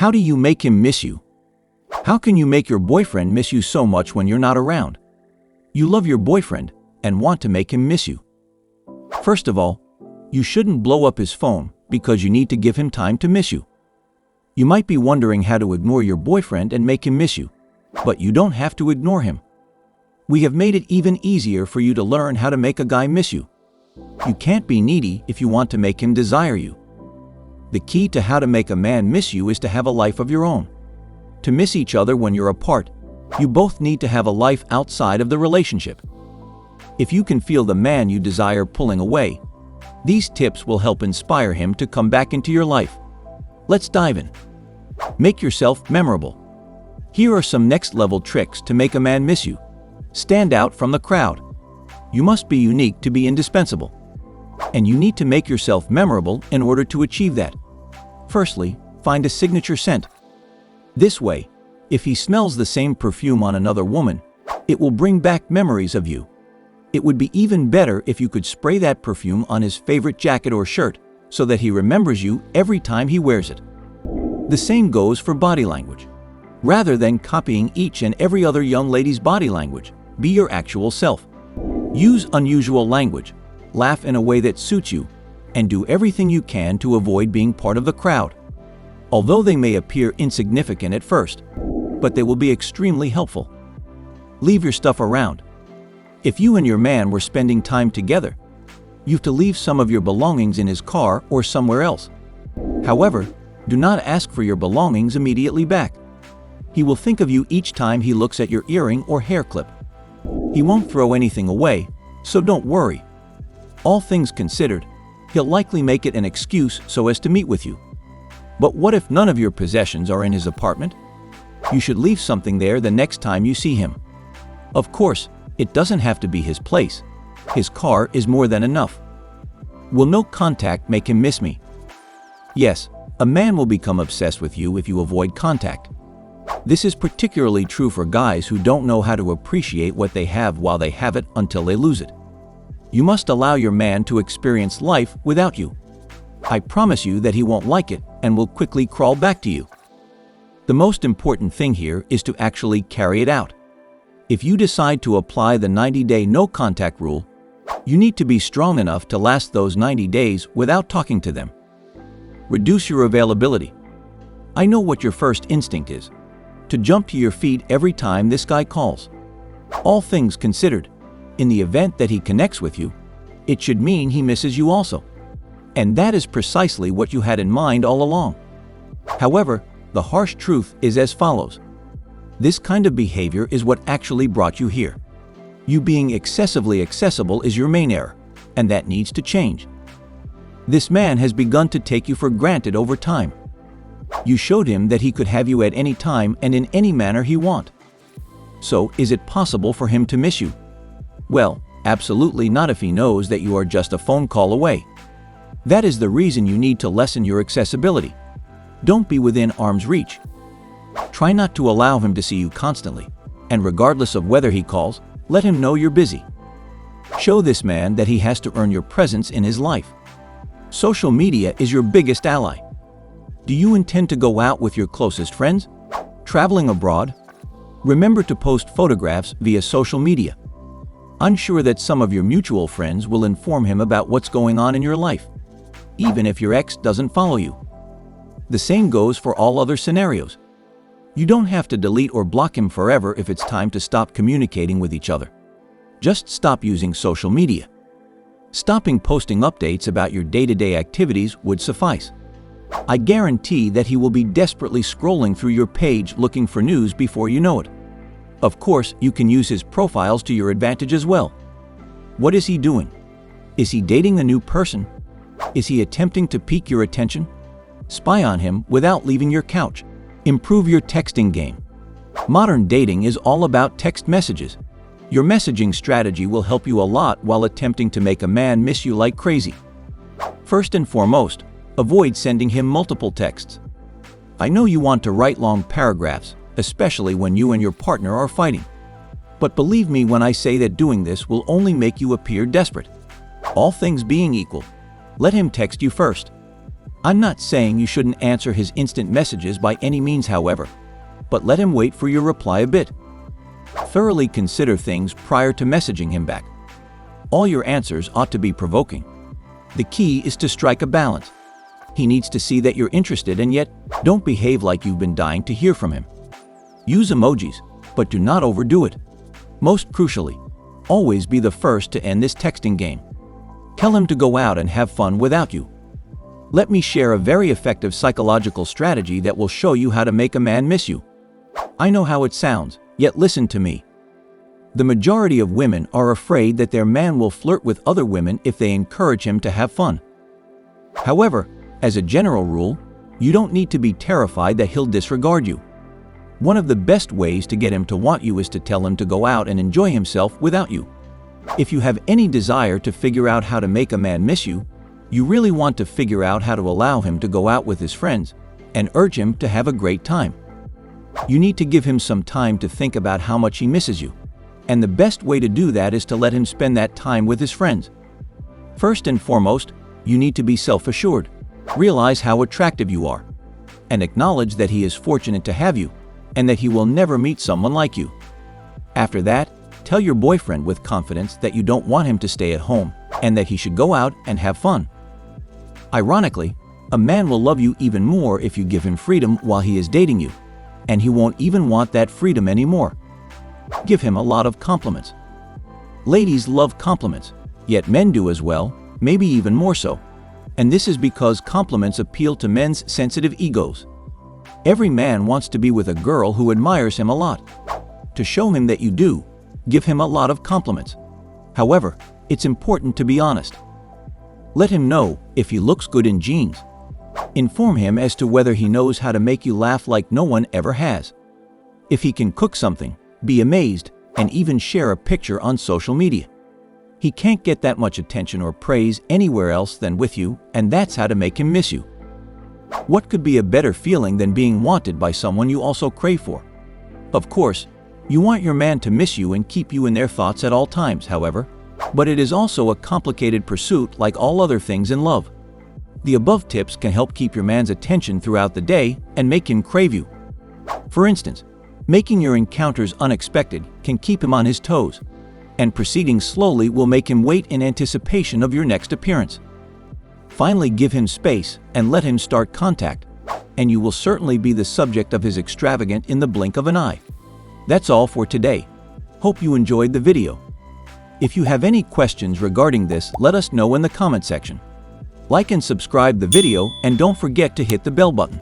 How do you make him miss you? How can you make your boyfriend miss you so much when you're not around? You love your boyfriend and want to make him miss you. First of all, you shouldn't blow up his phone because you need to give him time to miss you. You might be wondering how to ignore your boyfriend and make him miss you, but you don't have to ignore him. We have made it even easier for you to learn how to make a guy miss you. You can't be needy if you want to make him desire you. The key to how to make a man miss you is to have a life of your own. To miss each other when you're apart, you both need to have a life outside of the relationship. If you can feel the man you desire pulling away, these tips will help inspire him to come back into your life. Let's dive in. Make yourself memorable. Here are some next-level tricks to make a man miss you. Stand out from the crowd. You must be unique to be indispensable. And you need to make yourself memorable in order to achieve that. Firstly, find a signature scent. This way, if he smells the same perfume on another woman, it will bring back memories of you. It would be even better if you could spray that perfume on his favorite jacket or shirt so that he remembers you every time he wears it. The same goes for body language. Rather than copying each and every other young lady's body language, be your actual self. Use unusual language, laugh in a way that suits you, and do everything you can to avoid being part of the crowd. Although they may appear insignificant at first, but they will be extremely helpful. Leave your stuff around. If you and your man were spending time together, you have to leave some of your belongings in his car or somewhere else. However, do not ask for your belongings immediately back. He will think of you each time he looks at your earring or hair clip. He won't throw anything away, so don't worry. All things considered, he'll likely make it an excuse so as to meet with you. But what if none of your possessions are in his apartment? You should leave something there the next time you see him. Of course, it doesn't have to be his place. His car is more than enough. Will no contact make him miss me? Yes, a man will become obsessed with you if you avoid contact. This is particularly true for guys who don't know how to appreciate what they have while they have it until they lose it. You must allow your man to experience life without you. I promise you that he won't like it and will quickly crawl back to you. The most important thing here is to actually carry it out. If you decide to apply the 90-day no-contact rule, you need to be strong enough to last those 90 days without talking to them. Reduce your availability. I know what your first instinct is, to jump to your feet every time this guy calls. All things considered, in the event that he connects with you, it should mean he misses you also. And that is precisely what you had in mind all along. However, the harsh truth is as follows. This kind of behavior is what actually brought you here. You being excessively accessible is your main error, and that needs to change. This man has begun to take you for granted over time. You showed him that he could have you at any time and in any manner he wants. So, is it possible for him to miss you? Well, absolutely not if he knows that you are just a phone call away. That is the reason you need to lessen your accessibility. Don't be within arm's reach. Try not to allow him to see you constantly, and regardless of whether he calls, let him know you're busy. Show this man that he has to earn your presence in his life. Social media is your biggest ally. Do you intend to go out with your closest friends? Traveling abroad? Remember to post photographs via social media. I'm sure that some of your mutual friends will inform him about what's going on in your life, even if your ex doesn't follow you. The same goes for all other scenarios. You don't have to delete or block him forever if it's time to stop communicating with each other. Just stop using social media. Stopping posting updates about your day-to-day activities would suffice. I guarantee that he will be desperately scrolling through your page looking for news before you know it. Of course, you can use his profiles to your advantage as well. What is he doing? Is he dating a new person? Is he attempting to pique your attention? Spy on him without leaving your couch. Improve your texting game. Modern dating is all about text messages. Your messaging strategy will help you a lot while attempting to make a man miss you like crazy. First and foremost, avoid sending him multiple texts. I know you want to write long paragraphs, especially when you and your partner are fighting. But believe me when I say that doing this will only make you appear desperate. All things being equal, let him text you first. I'm not saying you shouldn't answer his instant messages by any means, however, but let him wait for your reply a bit. Thoroughly consider things prior to messaging him back. All your answers ought to be provoking. The key is to strike a balance. He needs to see that you're interested, and yet don't behave like you've been dying to hear from him. Use emojis, but do not overdo it. Most crucially, always be the first to end this texting game. Tell him to go out and have fun without you. Let me share a very effective psychological strategy that will show you how to make a man miss you. I know how it sounds, yet listen to me. The majority of women are afraid that their man will flirt with other women if they encourage him to have fun. However, as a general rule, you don't need to be terrified that he'll disregard you. One of the best ways to get him to want you is to tell him to go out and enjoy himself without you. If you have any desire to figure out how to make a man miss you, you really want to figure out how to allow him to go out with his friends and urge him to have a great time. You need to give him some time to think about how much he misses you, and the best way to do that is to let him spend that time with his friends. First and foremost, you need to be self-assured, realize how attractive you are, and acknowledge that he is fortunate to have you and that he will never meet someone like you. After that, tell your boyfriend with confidence that you don't want him to stay at home and that he should go out and have fun. Ironically, a man will love you even more if you give him freedom while he is dating you, and he won't even want that freedom anymore. Give him a lot of compliments. Ladies love compliments, yet men do as well, maybe even more so. And this is because compliments appeal to men's sensitive egos. Every man wants to be with a girl who admires him a lot. To show him that you do, give him a lot of compliments. However, it's important to be honest. Let him know if he looks good in jeans. Inform him as to whether he knows how to make you laugh like no one ever has. If he can cook something, be amazed and even share a picture on social media. He can't get that much attention or praise anywhere else than with you, and that's how to make him miss you. What could be a better feeling than being wanted by someone you also crave for? Of course, you want your man to miss you and keep you in their thoughts at all times, however, but it is also a complicated pursuit like all other things in love. The above tips can help keep your man's attention throughout the day and make him crave you. For instance, making your encounters unexpected can keep him on his toes, and proceeding slowly will make him wait in anticipation of your next appearance. Finally, give him space and let him start contact, and you will certainly be the subject of his extravagant in the blink of an eye. That's all for today. Hope you enjoyed the video. If you have any questions regarding this, let us know in the comment section. Like and subscribe the video, and don't forget to hit the bell button.